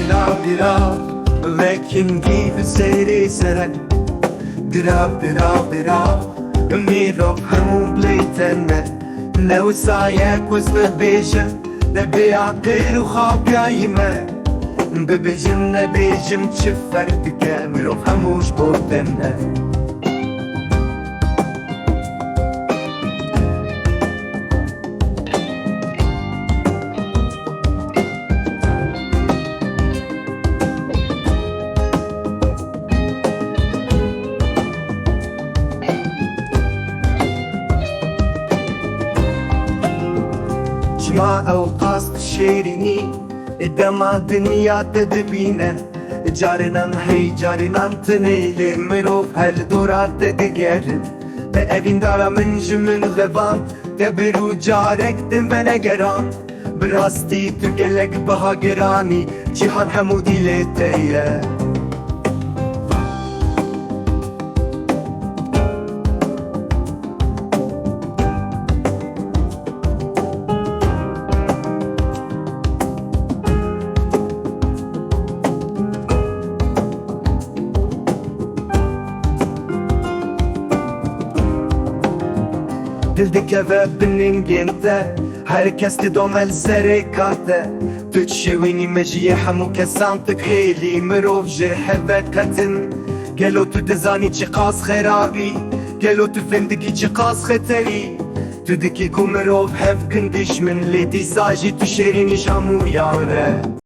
درا لكن كيف سيري سرن درا ميرو همو بليتن لو سايك وزن بيجم نبي عقل وخاب قايمة ببيجم نبيجم تشفرت كامل وهموش بوتنا ما او قصد شیرینی ادما دنیا تدبینه جارنم هی جارنم تنیلی مروف هل دورات دیگرن به evin dara من جمن غبان دبرو جارك دمنا گران براستی تو گلک بها گرانی جهان همو دیلتیه Dildeki ve bningente herkes di domel serikate Tu çevini mejiye hemu kesan tıkhili mirov ji hevet katin Gelo tu dizani çi qas kherabi Gelo tu fendiki çi qas kheteri Tu diki ku mirov hev kindiş min li disaji tu şerini jamu yare